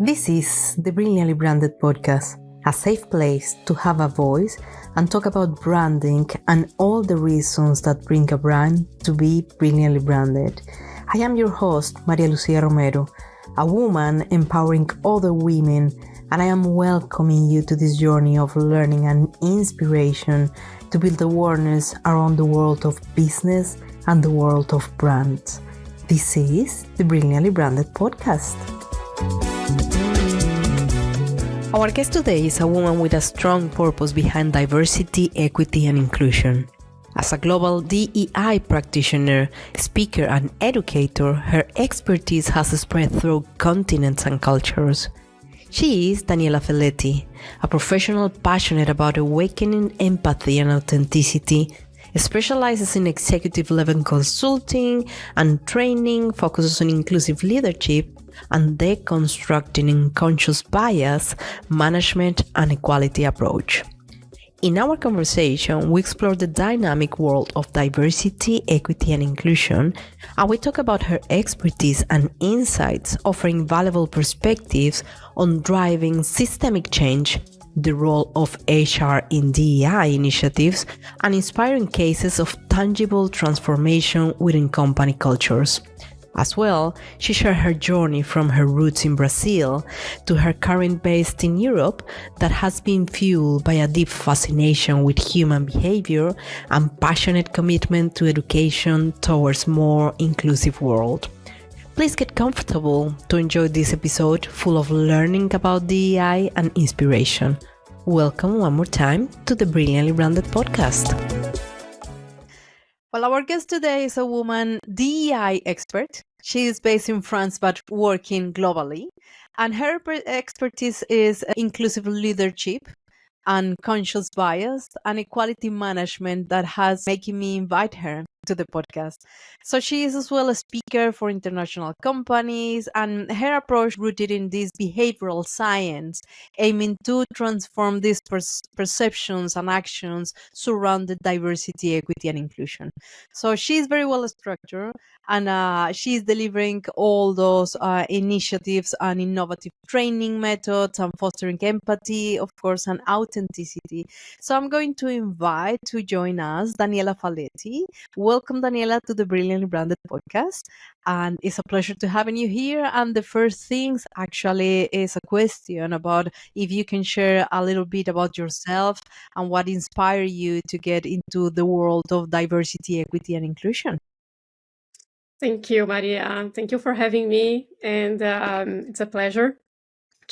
This is the Brilliantly Branded podcast, a safe place to have a voice and talk about branding and all the reasons that bring a brand to be brilliantly branded. I am your host, Maria Lucia Romero, a woman empowering other women, and I am welcoming you to this journey of learning and inspiration to build awareness around the world of business and the world of brands. This is the Brilliantly Branded podcast. Our guest today is a woman with a strong purpose behind diversity, equity, and inclusion. As a global DEI practitioner, speaker, and educator, her expertise has spread through continents and cultures. She is Daniela Felletti, a professional passionate about awakening empathy and authenticity, specializes in executive-level consulting and training, focuses on inclusive leadership, and deconstructing unconscious bias, management, and equality approach. In our conversation, we explore the dynamic world of diversity, equity, and inclusion, and we talk about her expertise and insights, offering valuable perspectives on driving systemic change, the role of HR in DEI initiatives, and inspiring cases of tangible transformation within company cultures. As well, she shared her journey from her roots in Brazil to her current based in Europe that has been fueled by a deep fascination with human behavior and passionate commitment to education towards a more inclusive world. Please get comfortable to enjoy this episode full of learning about DEI and inspiration. Welcome one more time to the Brilliantly Branded podcast. Well, our guest today is a woman DEI expert. She is based in France but working globally. And her expertise is inclusive leadership, unconscious bias, and equality management that has making me invite her to the podcast. So she is as well a speaker for international companies, and her approach rooted in this behavioral science, aiming to transform these perceptions and actions surrounding diversity, equity, and inclusion. So she's very well structured, and she's delivering all those initiatives and innovative training methods and fostering empathy, of course, and authenticity. So I'm going to invite to join us Daniela Felletti. Welcome, Daniela, to the Brilliantly Branded podcast. And it's a pleasure to having you here. And the first things actually is a question about if you can share a little bit about yourself and what inspired you to get into the world of diversity, equity, and inclusion. Thank you, Maria. Thank you for having me. And it's a pleasure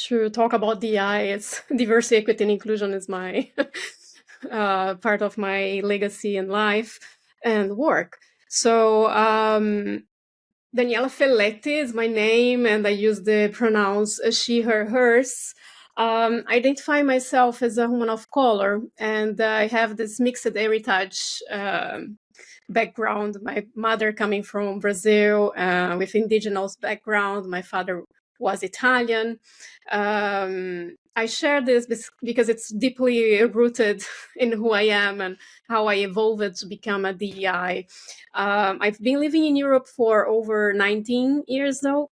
to talk about DEI. It's diversity, equity, and inclusion is my part of my legacy in life and work. So Daniela Felletti is my name, and I use the pronouns she, her, hers. I identify myself as a woman of color, and I have this mixed heritage background. My mother coming from Brazil with indigenous background. My father was Italian. I share this because it's deeply rooted in who I am and how I evolved to become a DEI. I've been living in Europe for over 19 years now.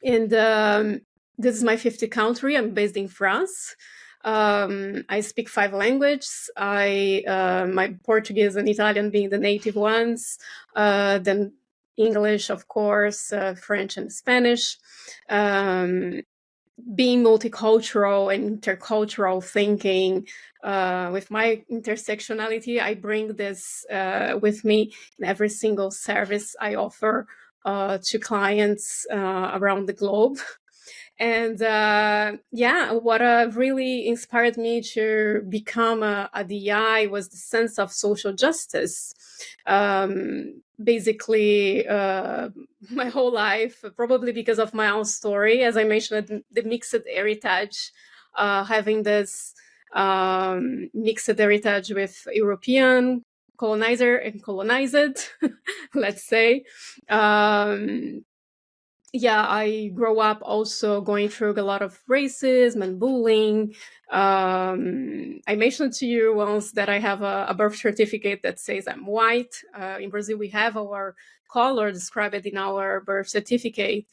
And this is my 50th country. I'm based in France. I speak 5 languages. My Portuguese and Italian being the native ones. Then English, of course, French and Spanish. Being multicultural and intercultural thinking, with my intersectionality, I bring this with me in every single service I offer to clients around the globe. And what really inspired me to become a DEI was the sense of social justice. Basically, my whole life, probably because of my own story, as I mentioned, the mixed heritage, having this mixed heritage with European colonizer and colonized, let's say. I grew up also going through a lot of racism and bullying. I mentioned to you once that I have a birth certificate that says I'm white. In Brazil, we have our color described in our birth certificate.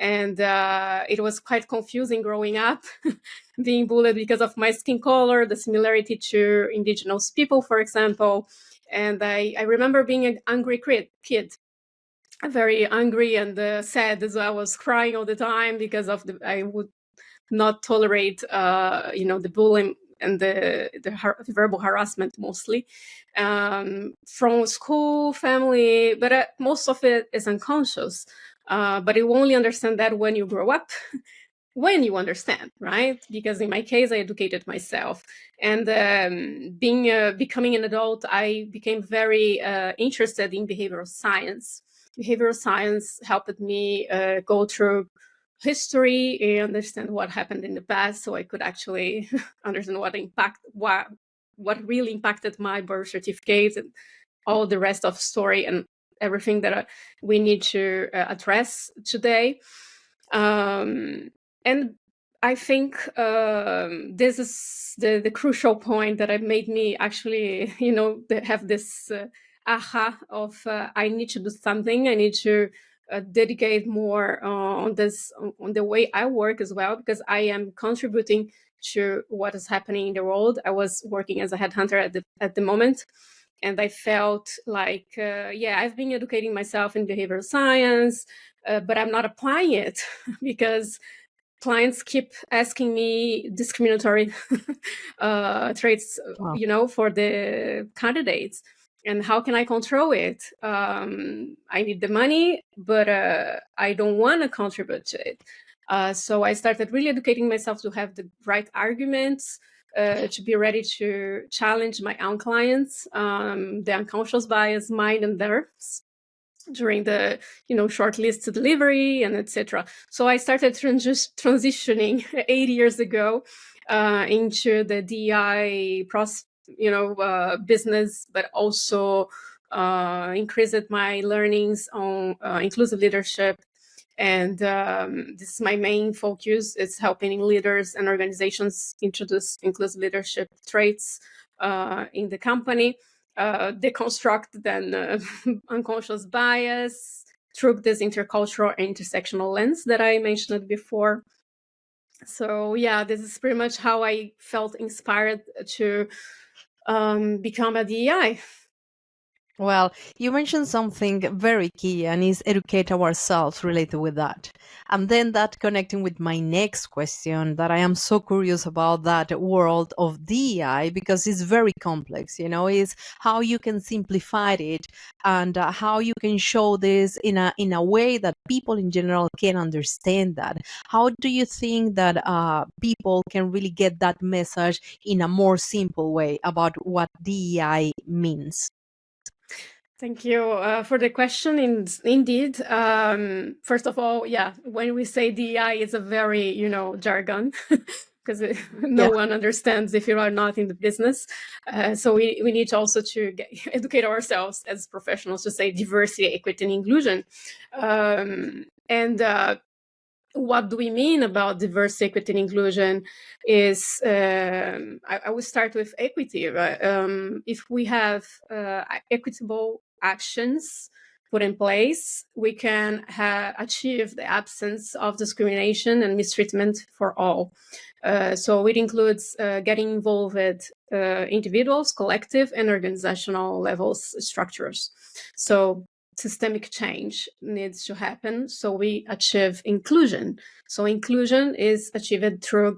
And it was quite confusing growing up, being bullied because of my skin color, the similarity to indigenous people, for example. And I remember being an angry kid, very angry and sad as well. I was crying all the time because of I would not tolerate, the bullying and the verbal harassment mostly, from school, family, but most of it is unconscious. But you only understand that when you grow up, when you understand, right? Because in my case, I educated myself, and becoming an adult, I became very interested in behavioral science. Behavioral science helped me go through history and understand what happened in the past, so I could actually understand what really impacted my birth certificate and all the rest of story and everything that we need to address today. And I think this is the crucial point that made me actually, have this aha of I need to do something. I need to dedicate more on the way I work as well, because I am contributing to what is happening in the world. I was working as a headhunter at the moment, and I felt like, I've been educating myself in behavioral science, but I'm not applying it because clients keep asking me discriminatory traits, Wow. for the candidates. And how can I control it? I need the money, but I don't want to contribute to it. So I started really educating myself to have the right arguments, to be ready to challenge my own clients, the unconscious bias, mine and theirs, during the shortlist delivery and etc. So I started transitioning 8 years ago into the DEI business, but also increased my learnings on inclusive leadership. And this is my main focus. It's helping leaders and organizations introduce inclusive leadership traits in the company, deconstruct then unconscious bias through this intercultural and intersectional lens that I mentioned before. So yeah, this is pretty much how I felt inspired to become a DEI. Well, you mentioned something very key and is educate ourselves related with that. And then that connecting with my next question that I am so curious about that world of DEI because it's very complex, is how you can simplify it and how you can show this in a way that people in general can understand that. How do you think that people can really get that message in a more simple way about what DEI means? Thank you for the question. Indeed, first of all, when we say DEI, it's a very jargon because no one understands if you are not in the business. So we need also to educate ourselves as professionals to say diversity, equity, and inclusion. And what do we mean about diversity, equity, and inclusion is, I will start with equity. Right? If we have equitable actions put in place, we can achieve the absence of discrimination and mistreatment for all. So it includes getting involved with individuals, collective, and organizational levels structures. So systemic change needs to happen so we achieve inclusion. So inclusion is achieved through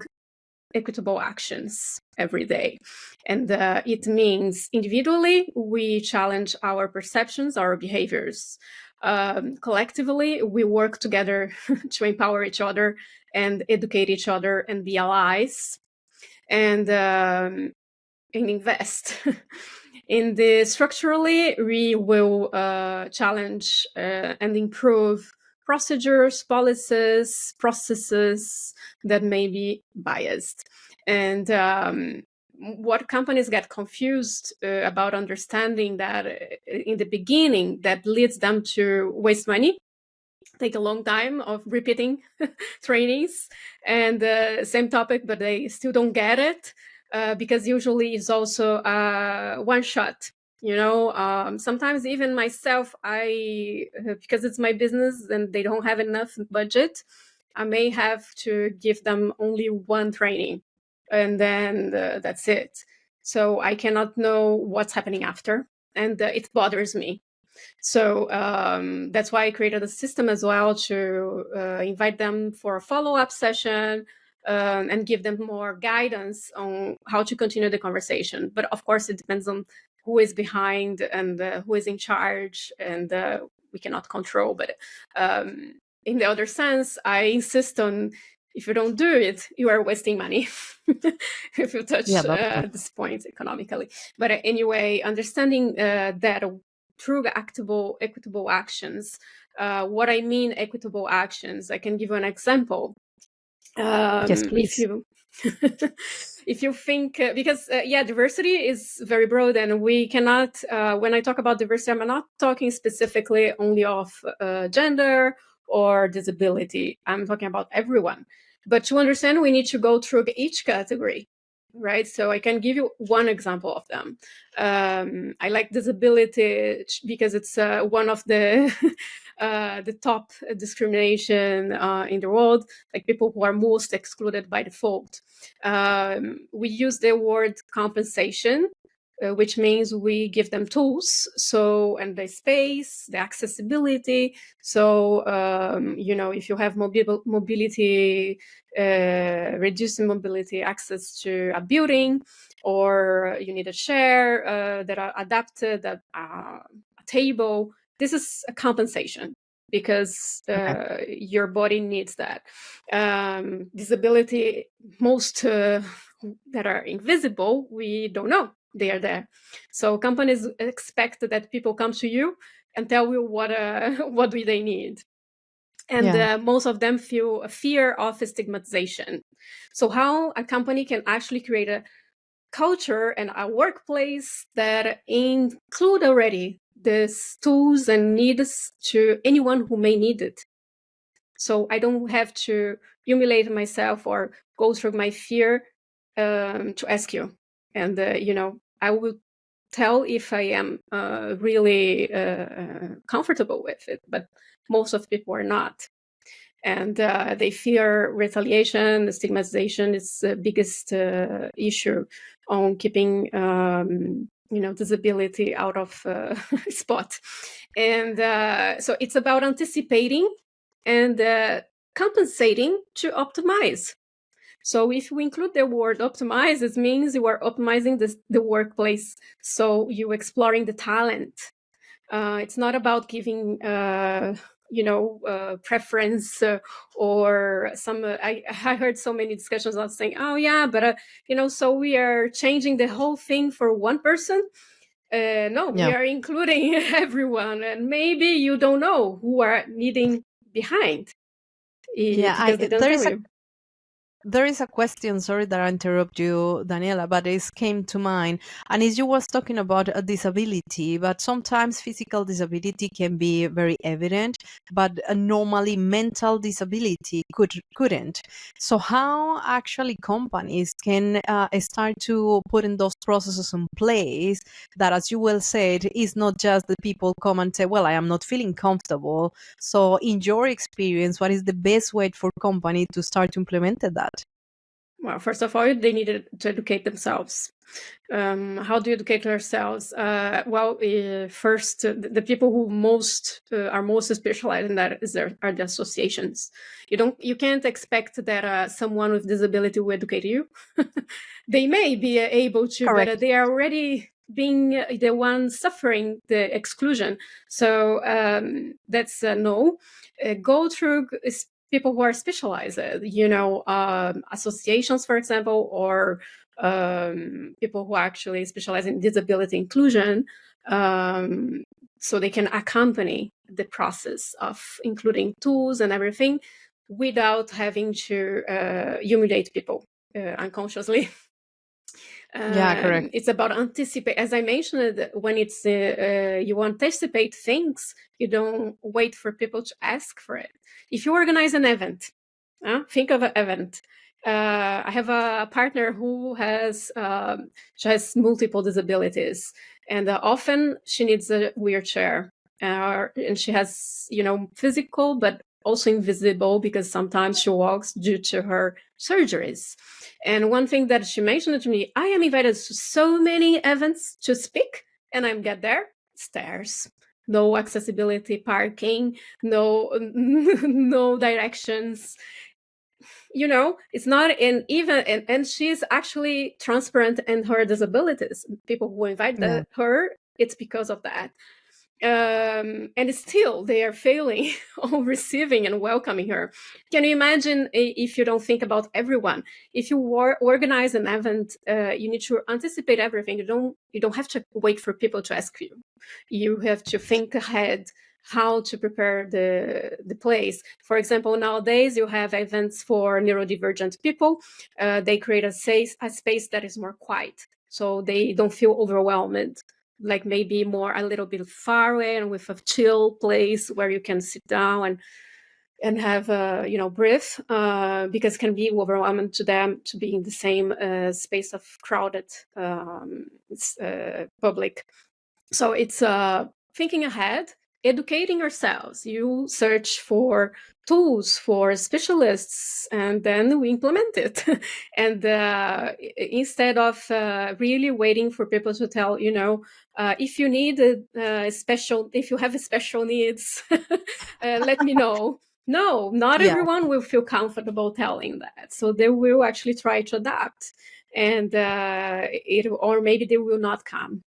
equitable actions every day. And it means individually, we challenge our perceptions, our behaviors. Collectively, we work together to empower each other and educate each other and be allies and invest. In the structurally, we will challenge and improve procedures, policies, processes that may be biased. And what companies get confused about understanding that in the beginning, that leads them to waste money, take a long time of repeating trainings and same topic, but they still don't get it because usually it's also one shot. Sometimes even myself, because it's my business and they don't have enough budget, I may have to give them only one training, and then that's it. So I cannot know what's happening after, and it bothers me. So that's why I created a system as well to invite them for a follow-up session and give them more guidance on how to continue the conversation. But of course, it depends on who is behind and who is in charge, and we cannot control. But in the other sense, I insist on, if you don't do it, you are wasting money if you touch this point economically. But anyway, understanding that through equitable actions. What I mean equitable actions, I can give you an example. Yes, please. If you think, because diversity is very broad, and we cannot, when I talk about diversity, I'm not talking specifically only of gender or disability. I'm talking about everyone. But to understand, we need to go through each category, right? So I can give you one example of them. I like disability because it's one of the the top discrimination in the world, like people who are most excluded by default. We use the word compensation, which means we give them tools, and the space, the accessibility. So, if you have mobility, reducing mobility, access to a building, or you need a chair that are adapted, a table, this is a compensation because your body needs that. Disability, most that are invisible, we don't know they are there. So companies expect that people come to you and tell you what do they need. And most of them feel a fear of stigmatization. So how a company can actually create a culture and a workplace that include already these tools and needs to anyone who may need it. So I don't have to humiliate myself or go through my fear to ask you. And, I will tell if I am really comfortable with it, but most of people are not. And they fear retaliation. The stigmatization is the biggest issue on keeping, disability out of spot. And so it's about anticipating and compensating to optimize. So if we include the word optimize, it means you are optimizing the workplace. So you're exploring the talent. It's not about giving preference or some. I heard so many discussions about saying, "Oh yeah, but so we are changing the whole thing for one person." No, we are including everyone, and maybe you don't know who are needing behind. Because they don't tell you. There is a question, sorry that I interrupt you, Daniela, but it came to mind. And as you was talking about a disability, but sometimes physical disability can be very evident, but normally mental disability couldn't. So how actually companies can start to put in those processes in place that, as you well said, is not just the people come and say, well, I am not feeling comfortable. So in your experience, what is the best way for company to start to implement that? Well, first of all, they needed to educate themselves. How do you educate ourselves? First, the people who are most specialized in that are the associations. You can't expect that someone with disability will educate you. They may be able to, Correct. but they are already being the ones suffering the exclusion. So that's no. Go through people who are specialized, associations, for example, or people who actually specialize in disability inclusion, so they can accompany the process of including tools and everything without having to humiliate people unconsciously. Correct. It's about anticipate. As I mentioned, when it's you anticipate things, you don't wait for people to ask for it. If you organize an event, think of an event, I have a partner who has she has multiple disabilities, and often she needs a wheelchair, and she has physical but also invisible, because sometimes she walks due to her surgeries. And one thing that she mentioned to me, I am invited to so many events to speak, and I get there, stairs, no accessibility, parking, no no directions. It's not in even, and she's actually transparent in her disabilities. People who invite Yeah. her, it's because of that. And still they are failing on receiving and welcoming her. Can you imagine, if you don't think about everyone? If you organize an event, you need to anticipate everything. You don't have to wait for people to ask you. You have to think ahead how to prepare the place. For example, nowadays you have events for neurodivergent people. They create a space that is more quiet, so they don't feel overwhelmed, like maybe more a little bit far away and with a chill place where you can sit down and have breathe, because it can be overwhelming to them to be in the same space of crowded public. So it's thinking ahead, educating ourselves. You search for tools for specialists, and then we implement it. And instead of really waiting for people to tell, if you need if you have special needs, let me know. No, not Yeah. everyone will feel comfortable telling that. So they will actually try to adapt, and or maybe they will not come.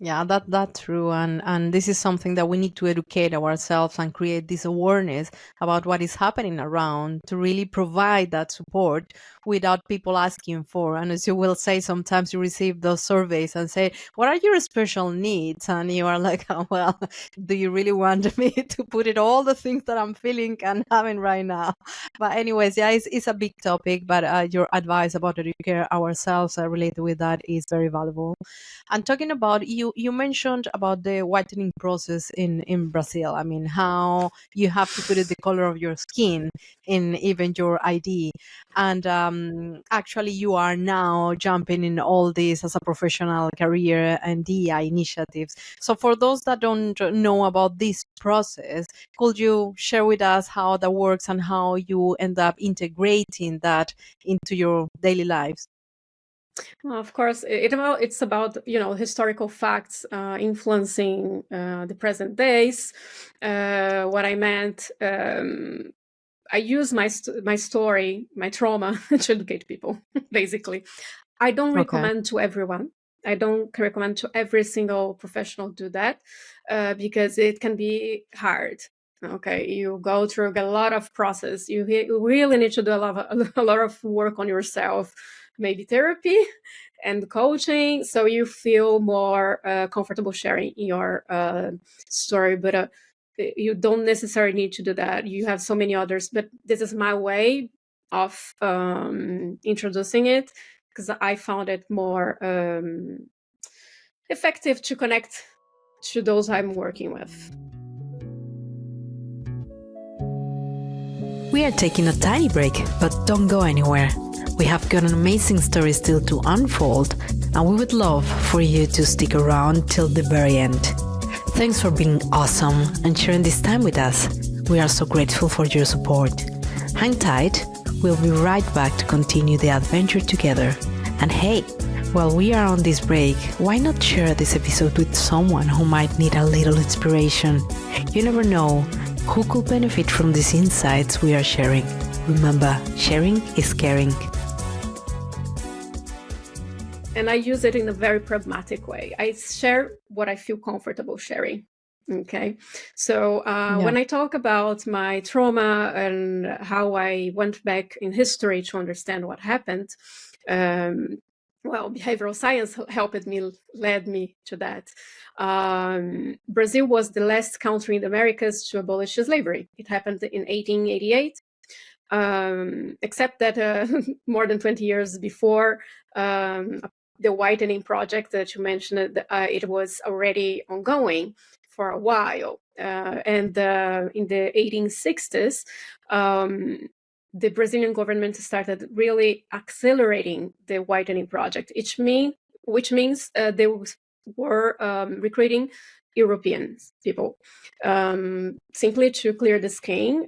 Yeah, that's true, and this is something that we need to educate ourselves and create this awareness about what is happening around to really provide that support without people asking for. And as you will say, sometimes you receive those surveys and say, "What are your special needs?" And you are like, oh, "Well, do you really want me to put it all the things that I'm feeling and having right now?" But anyways, yeah, it's a big topic. But your advice about educate ourselves related with that is very valuable. And talking about you mentioned about the whitening process in Brazil. I mean, how you have to put it the color of your skin in even your ID, and actually, you are now jumping in all this as a professional career and DEI initiatives. So, for those that don't know about this process, could you share with us how that works and how you end up integrating that into your daily lives? Well, of course, it's about historical facts influencing the present days. What I meant, I use my story, my trauma to educate people. Basically, I don't Okay. recommend to everyone. I don't recommend to every single professional do that, because it can be hard. Okay, you go through a lot of process. You really need to do a lot of work on yourself, maybe therapy and coaching, so you feel more comfortable sharing your story. But you don't necessarily need to do that. You have so many others, but this is my way of introducing it, because I found it more effective to connect to those I'm working with. We are taking a tiny break, but don't go anywhere. We have got an amazing story still to unfold, and we would love for you to stick around till the very end. Thanks for being awesome and sharing this time with us. We are so grateful for your support. Hang tight, we'll be right back to continue the adventure together. And hey, while we are on this break, why not share this episode with someone who might need a little inspiration? You never know who could benefit from these insights we are sharing. Remember, sharing is caring. And I use it in a very pragmatic way. I share what I feel comfortable sharing. Okay. So when I talk about my trauma and how I went back in history to understand what happened, well, behavioral science led me to that. Brazil was the last country in the Americas to abolish slavery. It happened in 1888. Except that more than 20 years before, the whitening project that you mentioned, it was already ongoing for a while. And in the 1860s, the Brazilian government started really accelerating the widening project, which means they were recruiting European people simply to clear the skin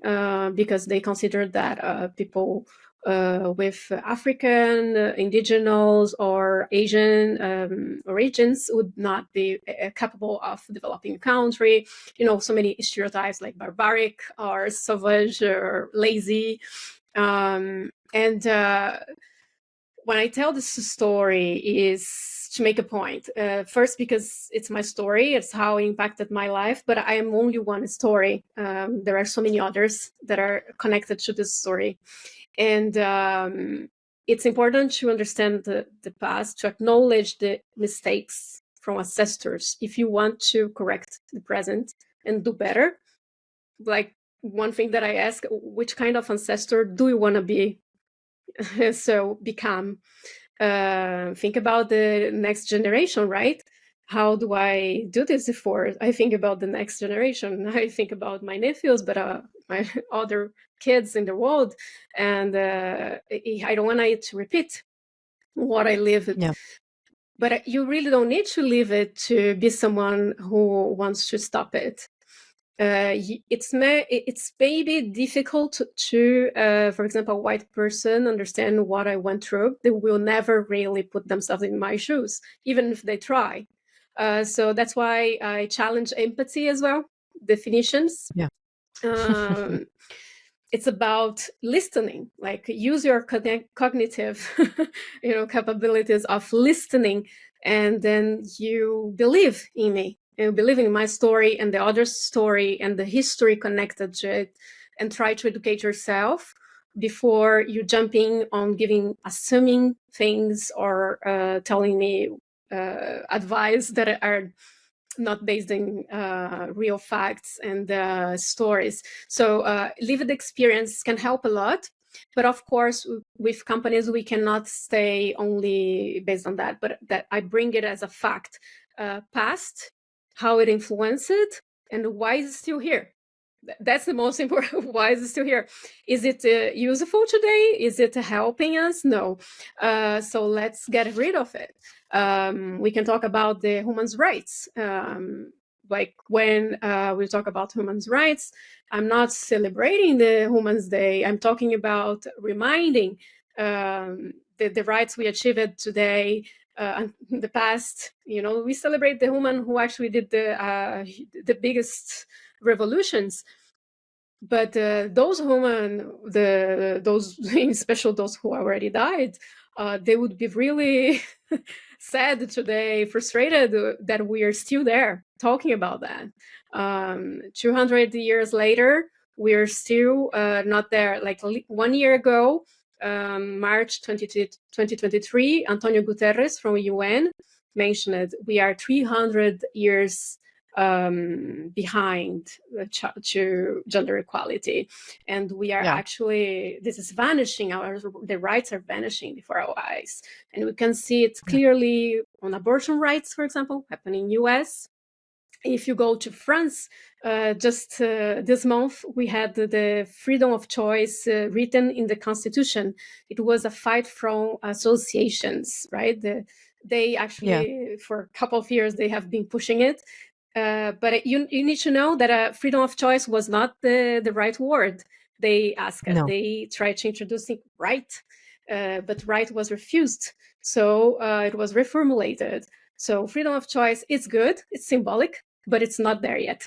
because they considered that people with African, indigenous, or Asian origins would not be capable of developing a country. So many stereotypes like barbaric or savage or lazy. And when I tell this story is to make a point. First, because it's my story, it's how it impacted my life, but I am only one story. There are so many others that are connected to this story. And it's important to understand the past, to acknowledge the mistakes from ancestors if you want to correct the present and do better. Like one thing that I ask, which kind of ancestor do you want to be? So become. Think about the next generation, right? How do I do this before I think about the next generation? I think about my nephews, but my other kids in the world, and I don't want it to repeat what I lived. Yeah. But you really don't need to live it to be someone who wants to stop it. It's maybe difficult to, for example, a white person understand what I went through. They will never really put themselves in my shoes, even if they try. So that's why I challenge empathy as well, definitions. Yeah. It's about listening, like use your cognitive capabilities of listening, and then you believe in me. You believe in my story and the other story and the history connected to it, and try to educate yourself before you jumping on assuming things or telling me advice that are not based in real facts and stories. So lived experience can help a lot. But of course, with companies, we cannot stay only based on that, but that I bring it as a fact. Past, how it influenced it, and why is it still here? That's the most important. Why is it still here? Is it useful today? Is it helping us? No. So let's get rid of it. We can talk about the human rights. Like when we talk about human rights, I'm not celebrating the Humans Day. I'm talking about reminding the rights we achieved today. In the past, we celebrate the human who actually did the biggest revolutions. But those human, those especially those who already died, they would be really sad today, frustrated that we are still there talking about that. 200 years later, we are still not there. Like 1 year ago, March 2023, Antonio Guterres from UN mentioned we are 300 years behind to gender equality, and we are actually, this is vanishing. The rights are vanishing before our eyes, and we can see it clearly on abortion rights, for example, happening in US. If you go to France, just this month, we had the freedom of choice written in the Constitution. It was a fight from associations, right? They actually, for a couple of years, they have been pushing it. But you need to know that freedom of choice was not the right word. They asked, they tried to introduce right, but right was refused. So it was reformulated. So freedom of choice is good, it's symbolic, but it's not there yet.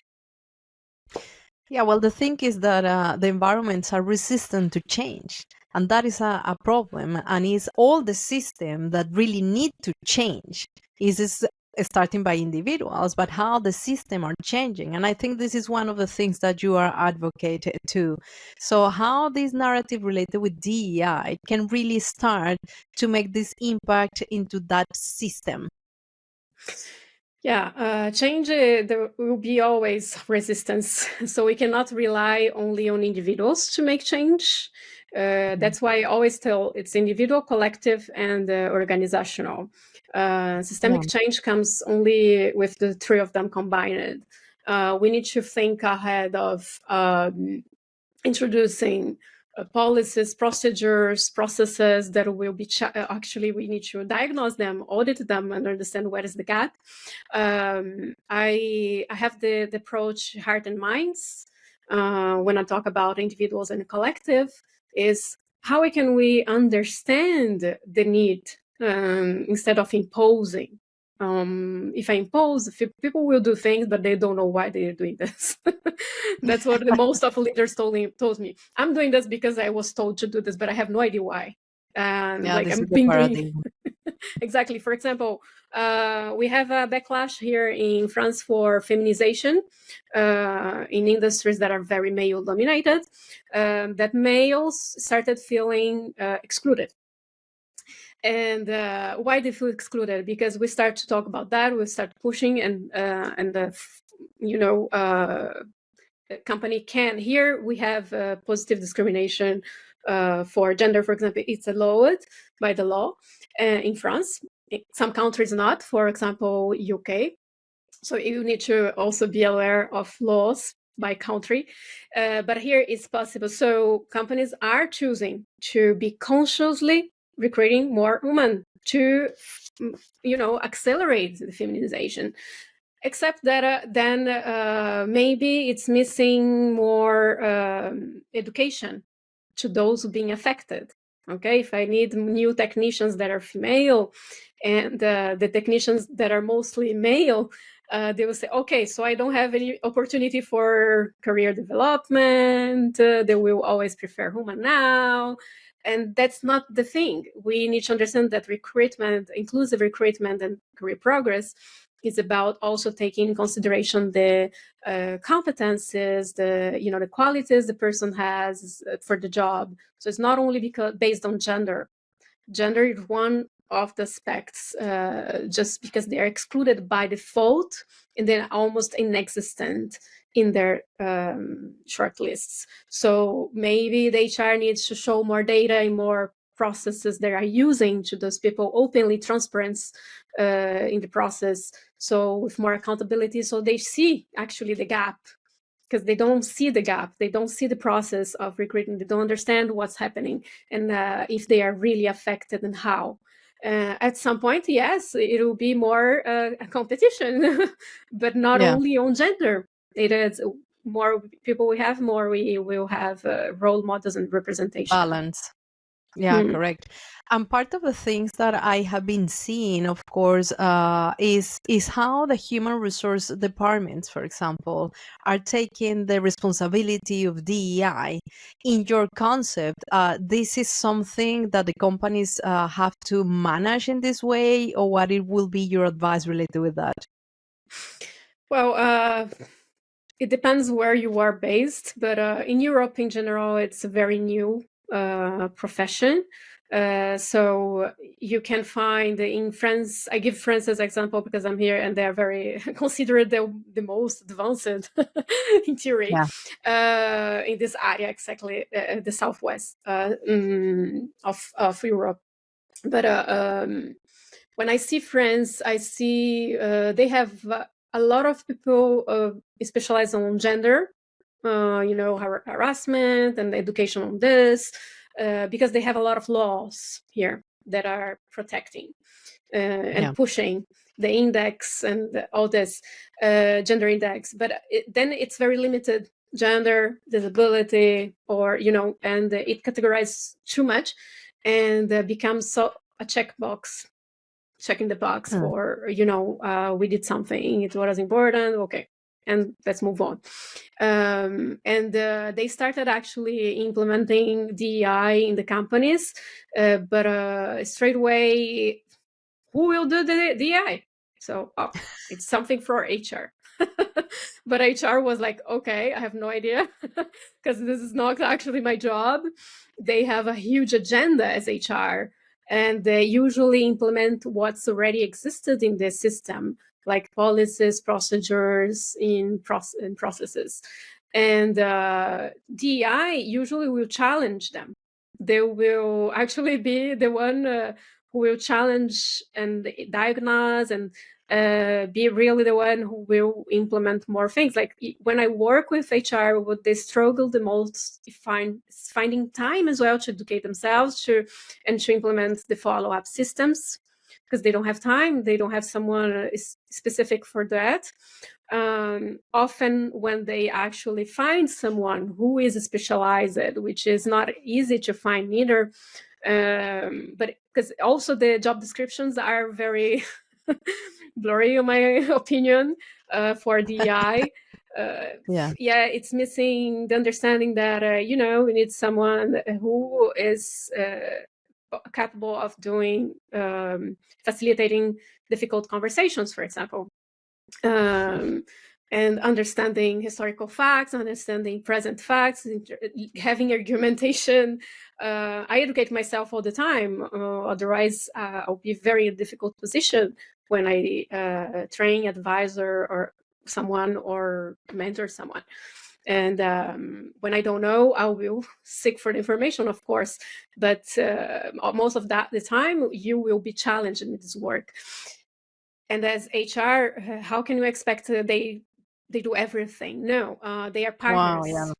Yeah, well, the thing is that the environments are resistant to change. And that is a problem. And it's all the system that really need to change. Is starting by individuals, but how the system are changing. And I think this is one of the things that you are advocating to. So how this narrative related with DEI can really start to make this impact into that system. Yeah, change, there will be always resistance. So we cannot rely only on individuals to make change. That's why I always tell it's individual, collective, and organizational. Systemic change comes only with the three of them combined. We need to think ahead of introducing policies, procedures, processes that will be actually we need to diagnose them, audit them, and understand where is the gap. I have the approach heart and minds when I talk about individuals and collective, is how can we understand the need instead of imposing. If I impose, people will do things, but they don't know why they're doing this. That's what the most of leaders told me. I'm doing this because I was told to do this, but I have no idea why. And Yeah, like this I'm is the being doing paradigm. exactly. For example, we have a backlash here in France for feminization in industries that are very male dominated, that males started feeling excluded. And why they feel excluded? Because we start to talk about that, we start pushing, and the company can. Here we have positive discrimination for gender, for example, it's allowed by the law in France. In some countries not, for example, UK. So you need to also be aware of laws by country, but here it's possible. So companies are choosing to be consciously recruiting more women to, accelerate the feminization. Except that then maybe it's missing more education to those being affected. Okay, if I need new technicians that are female, and the technicians that are mostly male, they will say, okay, so I don't have any opportunity for career development. They will always prefer women now. And that's not the thing. We need to understand that recruitment, inclusive recruitment and career progress, is about also taking in consideration the competences, the qualities the person has for the job. So it's not only based on gender. Gender is one of the aspects, just because they are excluded by default and they're almost inexistent in their shortlists. So maybe the HR needs to show more data and more processes they are using to those people, openly transparent in the process, so with more accountability, so they see actually the gap, because they don't see the gap, they don't see the process of recruiting, they don't understand what's happening, and if they are really affected and how. At some point, yes, it will be more a competition, but not only on gender. It is more people we have, more we will have role models and representation. Balance. Yeah, correct. And part of the things that I have been seeing, of course, is how the human resource departments, for example, are taking the responsibility of DEI. In your concept, this is something that the companies have to manage in this way, or what it will be your advice related with that? Well, it depends where you are based, but in Europe in general, it's a very new profession. So you can find in France, I give France as example because I'm here and they're very considered the most advanced in theory in this area, exactly the southwest of Europe. But when I see France, I see they have a lot of people specialized on gender, harassment and education on this, because they have a lot of laws here that are protecting and pushing the index and all this gender index. But then it's very limited: gender, disability, or and it categorizes too much and becomes a checkbox, checking the box for we did something, it was important, okay, and let's move on. And they started actually implementing DEI in the companies, but straight away, who will do the DEI? So it's something for HR. But HR was like, okay, I have no idea, because this is not actually my job. They have a huge agenda as HR, and they usually implement what's already existed in the system, like policies, procedures, in processes. And DEI usually will challenge them. They will actually be the one who will challenge and diagnose and be really the one who will implement more things. Like when I work with HR, what they struggle the most is finding time as well to educate themselves and to implement the follow-up systems, because they don't have time, they don't have someone specific for that. Often when they actually find someone who is specialized, which is not easy to find either, but because also the job descriptions are very blurry, in my opinion, for DEI. Yeah, it's missing the understanding that we need someone who is capable of doing facilitating difficult conversations, for example, and understanding historical facts, understanding present facts, having argumentation. I educate myself all the time, otherwise I'll be very difficult position when I train, advisor, or someone, or mentor someone. And when I don't know, I will seek for the information, of course, but most of the time you will be challenged in this work. And as HR, how can you expect they do everything? No, they are partners. Wow,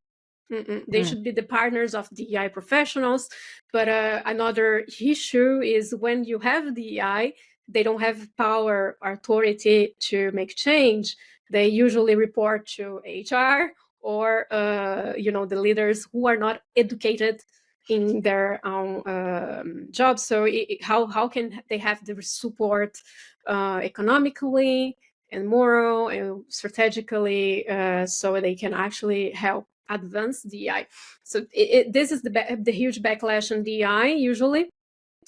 yeah. They should be the partners of DEI professionals. But another issue is when you have DEI, they don't have power, authority to make change. They usually report to HR or the leaders who are not educated in their own jobs. So how can they have the support economically and moral and strategically, so they can actually help advance DEI? So this is the huge backlash on DEI usually.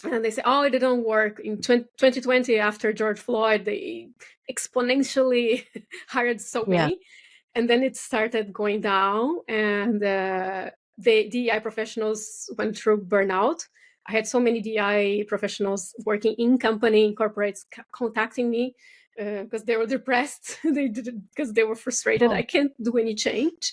And they say, oh, it didn't work. In 2020, after George Floyd, they exponentially hired so many. And then it started going down, and the DEI professionals went through burnout. I had so many DEI professionals working in corporates contacting me because they were depressed, because they were frustrated. I can't do any change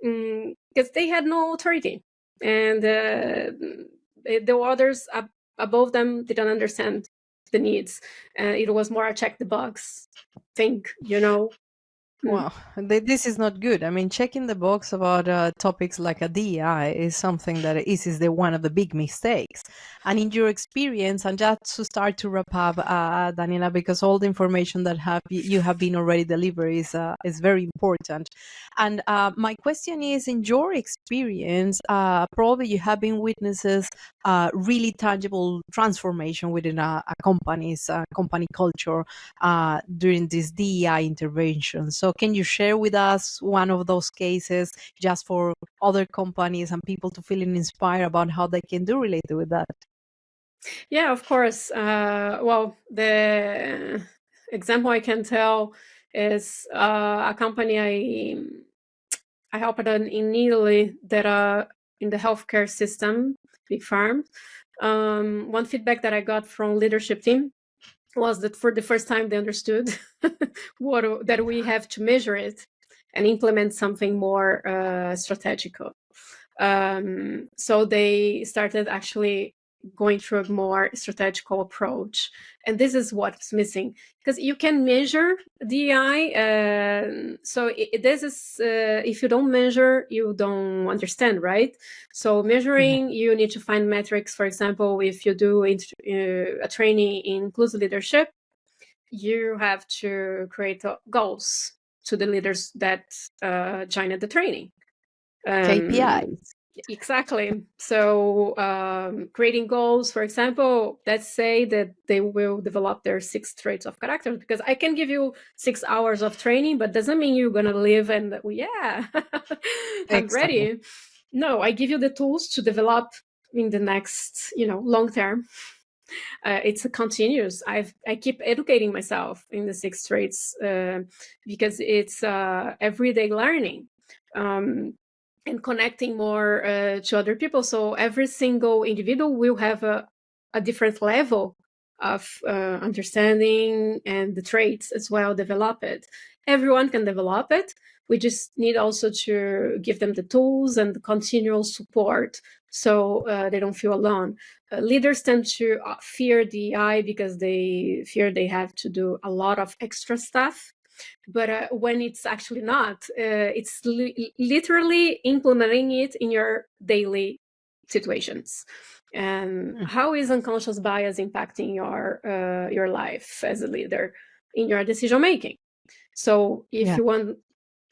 because they had no authority. And the others above them didn't understand the needs. It was more a check the box thing, Well, this is not good. I mean, checking the box about topics like a DEI is something that is one of the big mistakes. And in your experience, and just to start to wrap up, Daniela, because all the information that you have been already delivered is very important. And my question is, in your experience, probably you have been witnesses really tangible transformation within a company's company culture during this DEI intervention. So can you share with us one of those cases, just for other companies and people to feel inspired about how they can do related with that? Yeah, of course. Well, the example I can tell is a company I helped in Italy that are in the healthcare system, big farm. One feedback that I got from leadership team was that for the first time they understood that we have to measure it and implement something more strategical. So they started actually going through a more strategical approach. And this is what's missing, because you can measure DEI. So this is, if you don't measure, you don't understand, right? So measuring, you need to find metrics. For example, if you do a training in inclusive leadership, you have to create goals to the leaders that joined the training. KPIs. Exactly. So creating goals, for example, let's say that they will develop their 6 traits of character, because I can give you 6 hours of training, but doesn't mean you're going to live and I'm ready. No, I give you the tools to develop in the next, long term. It's a continuous. I keep educating myself in the 6 traits because it's everyday learning. And connecting more to other people. So every single individual will have a different level of understanding, and the traits as well develop it. Everyone can develop it, We just need also to give them the tools and the continual support so they don't feel alone. Leaders tend to fear DEI because they fear they have to do a lot of extra stuff. But when it's actually not, it's literally implementing it in your daily situations. And how is unconscious bias impacting your life as a leader in your decision making? So if you want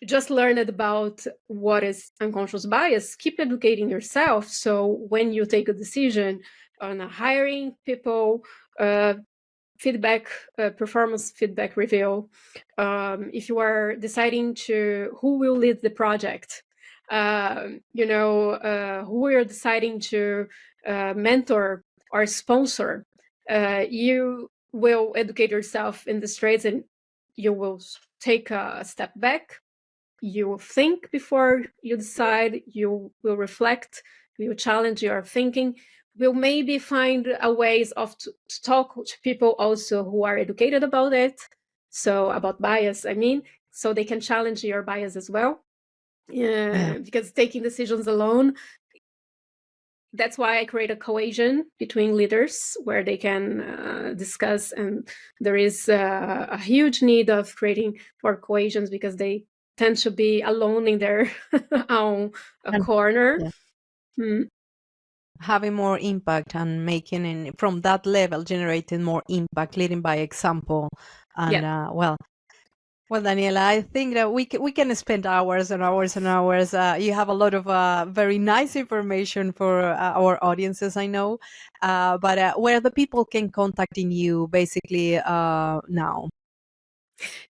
just learn about what is unconscious bias, keep educating yourself. So when you take a decision on hiring people, feedback, performance feedback review, if you are deciding to who will lead the project, who you're deciding to mentor or sponsor, you will educate yourself in the trades, and you will take a step back. You will think before you decide. You will reflect. You will challenge your thinking. We'll maybe find a ways of to talk to people also who are educated about it. So about bias, I mean, so they can challenge your bias as well. Because taking decisions alone, that's why I create a cohesion between leaders where they can discuss. And there is a huge need of creating more cohesions because they tend to be alone in their own corner. Having more impact and making from that level, generating more impact, leading by example. And well, Daniela, I think that we can spend hours and hours and hours. You have a lot of very nice information for our audiences, I know. But where the people can contacting you basically now?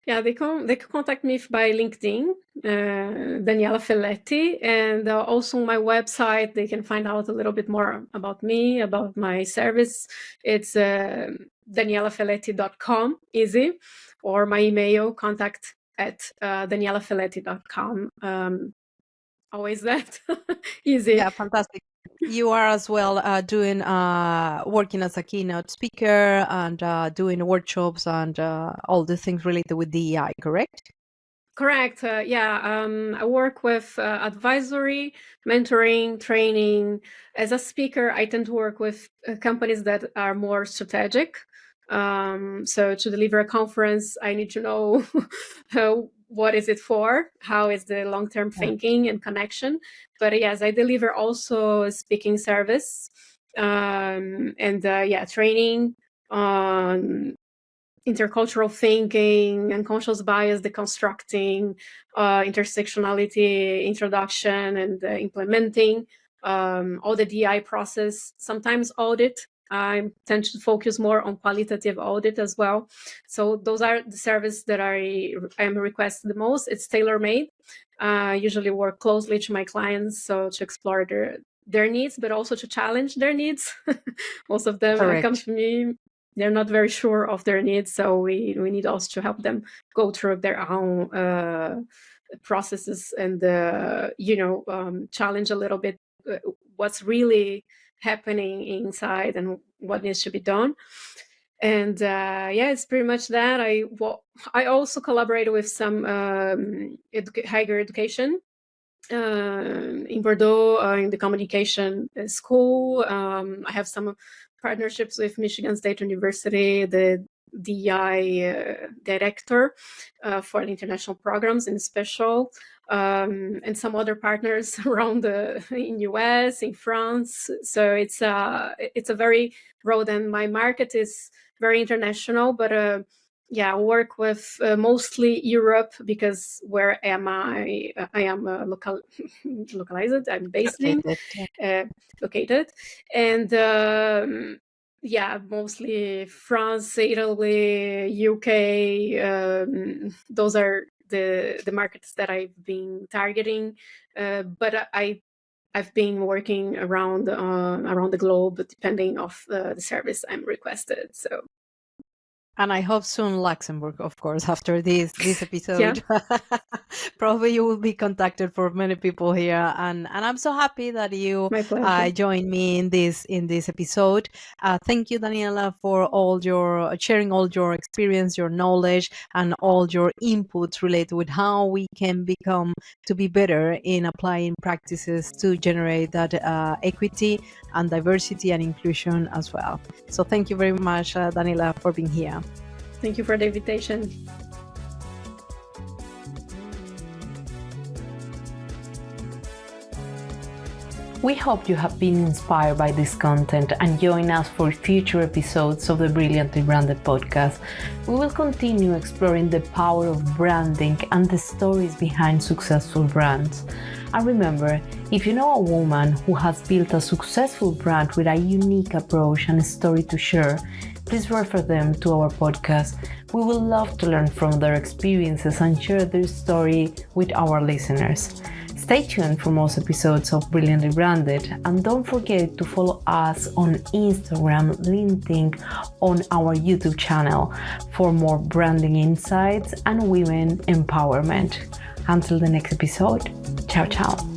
Yeah, they can contact me by LinkedIn, Daniela Felletti, and also on my website they can find out a little bit more about me, about my service. It's danielafelletti.com, easy, or my email, contact at danielafelletti.com. Always that easy. Yeah, fantastic. You are as well doing working as a keynote speaker and doing workshops and all the things related with DEI, correct? Correct. I work with advisory, mentoring, training. As a speaker, I tend to work with companies that are more strategic. So to deliver a conference, I need to know what is it for, how is the long-term thinking and connection. But yes, I deliver also a speaking service and training on intercultural thinking, unconscious bias deconstructing, intersectionality introduction and implementing, all the DI process, sometimes audit. I tend to focus more on qualitative audit as well. So those are the services that I am requested the most. It's tailor-made. I usually work closely to my clients, so to explore their needs, but also to challenge their needs. Most of them come to me, they're not very sure of their needs, so we need also to help them go through their own processes and challenge a little bit what's really happening inside and what needs to be done. And it's pretty much that. I also collaborated with some higher education in Bordeaux in the communication school. I have some partnerships with Michigan State University, the D.E.I. Director for the international programs in special, and some other partners around in US, in France. So it's a very broad, and my market is very international, but I work with mostly Europe because where am I? I am localized. I'm based located, and mostly France, Italy, UK. Those are the markets that I've been targeting. But I've been working around the globe, depending of the service I'm requested. So. And I hope soon Luxembourg, of course, after this Yeah, episode. Probably you will be contacted for many people here, and I'm so happy that you my pleasure. joined me in this episode. Thank you, Daniela, for all your sharing all your experience, your knowledge, and all your inputs related with how we can become to be better in applying practices to generate that equity and diversity and inclusion as well. So thank you very much, Daniela, for being here. Thank you for the invitation. We hope you have been inspired by this content and join us for future episodes of the Brilliantly Branded podcast. We will continue exploring the power of branding and the stories behind successful brands. And remember, if you know a woman who has built a successful brand with a unique approach and a story to share, please refer them to our podcast. We would love to learn from their experiences and share their story with our listeners. Stay tuned for most episodes of Brilliantly Branded, and don't forget to follow us on Instagram, LinkedIn, on our YouTube channel for more branding insights and women empowerment. Until the next episode, ciao ciao.